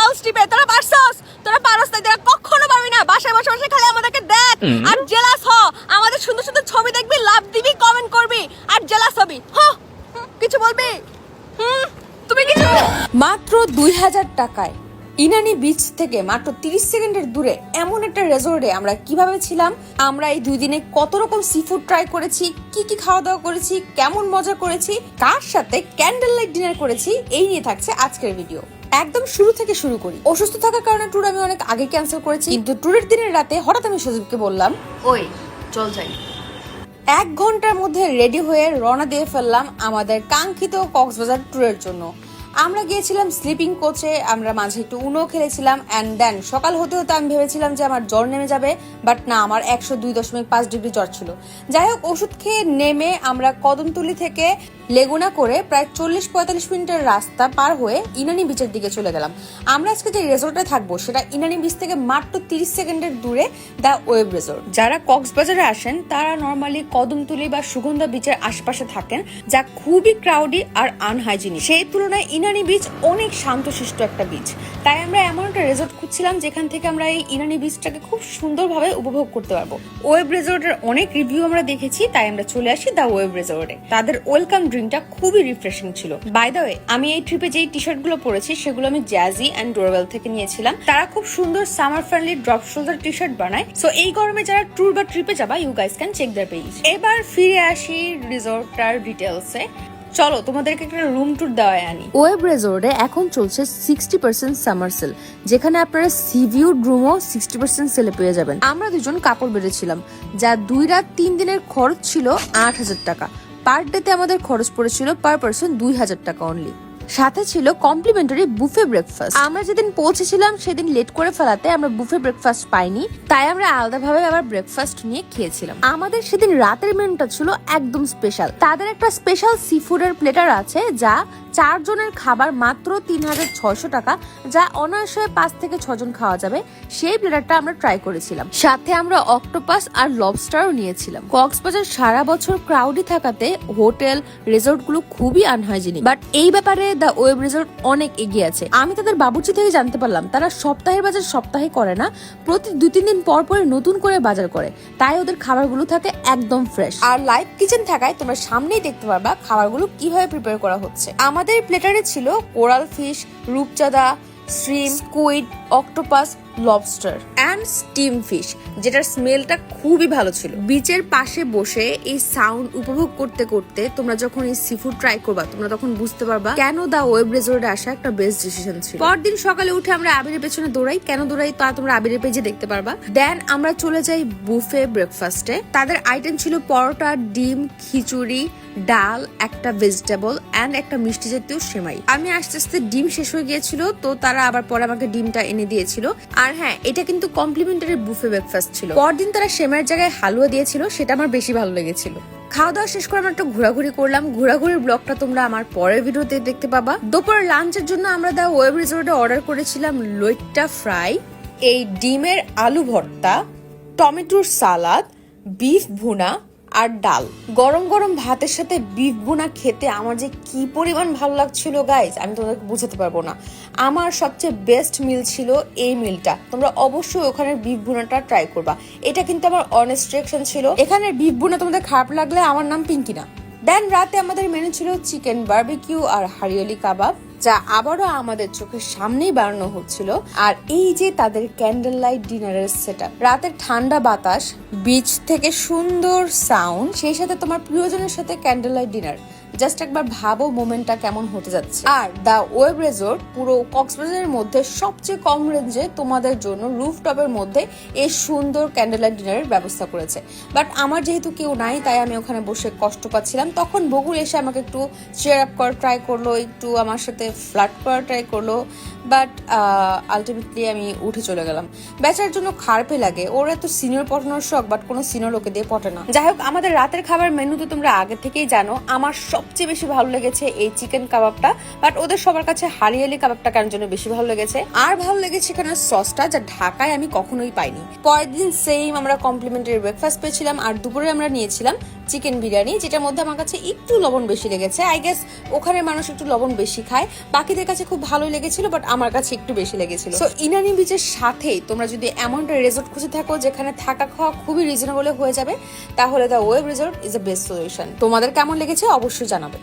Girls ট্রিপে তোরা পারছস, তোরা পারস না, তোরা কখনো পারবি না। বাসায় বসে বসে খালি আমাদেরকে দেখ আর জেলাস হ, আমাদের সুন্দর সুন্দর ছবি দেখবি, লাভ দিবি, কমেন্ট করবি আর জেলাস হবি। কিছু বলবি? তুমি কিছু? মাত্র 2000 টাকায় ইনানি বিচ থেকে মাত্র 30 সেকেন্ডের দূরে এমন একটা রেজর্টে আমরা কিভাবে ছিলাম, আমরা এই 2 দিনে কত রকম সি ফুড ট্রাই করেছি, কি কি খাওয়া দাওয়া করেছি, কেমন মজা করেছি, কার সাথে ক্যান্ডেল লাইট ডিনার করেছি, এই নিয়ে থাকছে আজকের ভিডিও। একদম শুরু থেকে শুরু করি। অসুস্থ থাকার কারণে ট্যুর আমি অনেক আগে ক্যান্সেল করেছি, কিন্তু ট্যুরের দিনের রাতে হঠাৎ আমি সজীবকে বললাম, ওই চল যাই। 1 ঘন্টার মধ্যে রেডি হয়ে রওনা দিয়ে ফেললাম আমাদের কাঙ্ক্ষিত কক্সবাজার ট্যুরের জন্য। আমরা গিয়েছিলাম স্লিপিং কোচে, আমরা মাঝে একটু উনো খেলেছিলাম অ্যান্ড দেন সকাল হতে হতে আমি ভেবেছিলাম যে আমার জ্বর নেমে যাবে, বাট না, আমার 102.5 ডিগ্রি জ্বর ছিল। যাই হোক, ওষুধ খেয়ে নেমে আমরা কদমতলি থেকে লেগুনা করে প্রায় 40-45 মিনিটের রাস্তা পার হয়ে ইনানি বিচের দিকে চলে গেলাম। আমরা আজকে যে রিসোর্টে থাকবো সেটা ইনানি বিচ থেকে মাত্র 30 সেকেন্ডের দূরে দ্য ওয়েব রিসোর্ট। যারা কক্সবাজারে আসেন তারা নর্মালি কদমতলি বা সুগন্ধা বিচের আশেপাশে থাকেন, যা খুবই ক্রাউডি আর আনহাইজিনিক। সেই তুলনায় ইনানি বিচ অনেক শান্তশিষ্ট একটা বিচ। তাই আমরা এমন একটা রিসোর্ট খুঁজছিলাম যেখান থেকে আমরা এই ইনানি বিচটাকে খুব সুন্দরভাবে উপভোগ করতে পারবো। ওয়েব রিসোর্টের অনেক রিভিউ আমরা দেখেছি, তাই আমরা চলে আসি দ্য ওয়েব রিসোর্টে। তাদের ওয়েলকাম ড্রিঙ্কটা খুবই রিফ্রেশিং ছিল। বাই দ্য ওয়ে, আমি এই ট্রিপে যেই টি শার্ট গুলো পরেছি সেগুলো আমি জ্যাজি এন্ড ডোরওয়েল থেকে নিয়েছিলাম। তারা খুব সুন্দর summer friendly drop shoulder T shirt বানায়। সো এই গরমে যারা ট্যুর বা ট্রিপে যাবা, you guys can check their page. এবার ফিরে আসি রিসোর্টটার ডিটেলসে। চলো তোমাদেরকে একটা রুম ট্যুর দেওয়ায় আনি। ওয়েব রিসোর্টে এখন চলছে 60% সামার সেল, যেখানে আপনারা সি ভিউ রুমও 60% সেলে পেয়ে যাবেন। আমরা দুজন কাপড় বেড়েছিলাম, যা 2 রাত 3 দিনের খরচ ছিল 8000 টাকা। পার ডেতে আমাদের খরচ পড়েছিল পার পারসন 2000 টাকা অনলি। সাথে ছিল কমপ্লিমেন্টারি বুফে ব্রেকফাস্ট। আমরা যেদিন পৌঁছেছিলাম সেদিন লেট করে ফেলাতে আমরা বুফে ব্রেকফাস্ট পাইনি, তাই আমরা আলাদাভাবে আবার ব্রেকফাস্ট নিয়ে খেয়েছিলাম। আমাদের সেদিন রাতের মেনুটা ছিল একদম স্পেশাল। তাদের একটা স্পেশাল সি ফুডের প্লেটার আছে, যা 4 জনের খাবার মাত্র 3600 টাকা, যা অনায়াসে 5 থেকে 6 জন খাওয়া যাবে। সেই প্লেটারটা আমরা ট্রাই করেছিলাম। সাথে আমরা অক্টোপাস আর লবস্টারও নিয়েছিলাম। কক্সবাজার সারা বছর ক্রাউডি থাকাতে হোটেল রিসোর্ট গুলো খুবই আনহাইজিনিক, বাট এই ব্যাপারে দ্য ওয়েব রিসোর্ট অনেক এগিয়ে আছে। আমি তাদের বাবুর্চি থেকে জানতে পারলাম তারা সপ্তাহের বাজার সপ্তাহে করে না, প্রতি 2-3 দিন পর পরে নতুন করে বাজার করে। তাই ওদের খাবারগুলো থাকে একদম ফ্রেশ। আর লাইভ কিচেন থাকায় তোমরা সামনেই দেখতে পারবা খাবারগুলো কিভাবে প্রিপেয়ার করা হচ্ছে। আমাদের প্লেটারে ছিল কোরাল ফিশ, রূপচাঁদা, shrimp, squid, octopus, lobster and steam fish, যেটার স্মেলটা খুবই ভালো ছিল। বিচের পাশে বসে এই সাউন্ড উপভোগ করতে করতে তোমরা যখন এই সি ফুড ট্রাই করবা, তোমরা তখন বুঝতে পারবা কেন দা ওয়েব রিসোর্টে আসা একটা বেস্ট ডিসিশন ছিল। পরদিন সকালে উঠে আমরা আবিরের পেছনে দৌড়াই। কেন দৌড়াই তা তোমরা আবিরের পেজে দেখতে পারবা। দেন আমরা চলে যাই বুফে ব্রেকফাস্টে। তাদের আইটেম ছিল পরোটা, ডিম, খিচুড়ি, ডাল, একটা ভেজিটেবল এন্ড একটা মিষ্টি জাতীয় সেমাই। আমি আস্তে আস্তে ডিম শেষ হয়ে গিয়েছিল, তো তারা আবার পরে আমাকে ডিমটা এনে দিয়েছিল। আর হ্যাঁ, এটা কিন্তু কমপ্লিমেন্টারি বুফে ব্রেকফাস্ট ছিল। পরদিন তারা সেমাইয়ের জায়গায় হালুয়া দিয়েছিল, সেটা আমার বেশি ভালো লেগেছিল। খাওয়া দাওয়া শেষ করে আমরা একটু ঘোরাঘুরি করলাম। ঘোরাঘুরির ব্লগটা তোমরা আমার পরের ভিডিওতে দেখতে পাবা। দুপুরের লাঞ্চের জন্য আমরা দা ওয়েব রিসোর্টে অর্ডার করেছিলাম লইট্টা ফ্রাই, এই ডিমের আলু ভর্তা, টমেটোর সালাদ, বিফ ভুনা আর ডাল। গরম গরম ভাতের সাথে বিফ ভুনা খেতে আমার যে কি পরিমাণ ভালো লাগছিল গাইজ, আমি তোমাদেরকে বুঝাতে পারবো না। আমার সবচেয়ে বেস্ট মিল ছিল এই মিলটা। তোমরা অবশ্যই ওখানের বিফ ভুনাটা ট্রাই করবা। এটা কিন্তু আমার অনেস্ট রিঅ্যাকশন ছিল। এখানের বিফ ভুনা তোমাদের খারাপ লাগলে আমার নাম পিঙ্কি না। দেন রাতে আমাদের মেনু ছিল চিকেন বারবিকিউ আর হারিয়ালি কাবাব, যা আবারও আমাদের চোখের সামনেই বানানো হচ্ছিল। আর এই যে তাদের ক্যান্ডেল লাইট ডিনারের সেটআপ, রাতের ঠান্ডা বাতাস, বিচ থেকে সুন্দর সাউন্ড, সেই সাথে তোমার প্রিয়জনের সাথে ক্যান্ডেল লাইট ডিনার, জাস্ট একবার ভাবো মোমেন্টটা কেমন হতে যাচ্ছে। আর দা ওয়েব রিসোর্ট পুরো কক্সবাজারের মধ্যে সবচেয়ে কম রেঞ্জে তোমাদের জন্য রুফটপের মধ্যে এই সুন্দর ক্যান্ডেল লাইট ডিনারের ব্যবস্থা করেছে। বাট আমার যেহেতু কেউ নাই, তাই আমি ওখানে বসে কষ্ট পাচ্ছিলাম। তখন বকুল এসে আমাকে একটু চেয়ার আপ করা ট্রাই করলো, একটু আমার সাথে ফ্লার্ট করা ট্রাই করলো, বাট আলটিমেটলি আমি উঠে চলে গেলাম। বেচার জন্য খারাপই লাগে, ওর এত সিনিয়র পটানোর শখ, বাট কোনো সিনিয়র লোকে দিয়ে পটে না। যাই হোক, আমাদের রাতের খাবার মেনু তো তোমরা আগে থেকেই জানো। আমার সবচেয়ে বেশি ভালো লেগেছে এই চিকেন কাবাবটা, বাট ওদের সবার কাছে হারিয়ালি কাবাবটা কেন জন্য বেশি ভালো লেগেছে। আর ভালো লেগেছে এখানে সসটা, যা ঢাকায় আমি কখনোই পাইনি। পরের দিন সেম আমরা কমপ্লিমেন্টারি ব্রেকফাস্ট পেয়েছিলাম, আর দুপুরে আমরা নিয়েছিলাম চিকেন বিরিয়ানি, যেটার মধ্যে আমার কাছে একটু লবণ বেশি লেগেছে। আই গেস ওখানে মানুষ একটু লবণ বেশি খায়, বাকিদের কাছে খুব ভালোই লেগেছিল, বাট আমার কাছে একটু বেশি লেগেছিল। সো ইনানি বিচের সাথেই তোমরা যদি এমন একটা রিসোর্ট খুঁজে থাকো যেখানে থাকা খাওয়া খুবই রিজনেবল হয়ে যাবে, তাহলে the wave resort is the best solution. তোমাদের কেমন লেগেছে অবশ্যই জানাবে।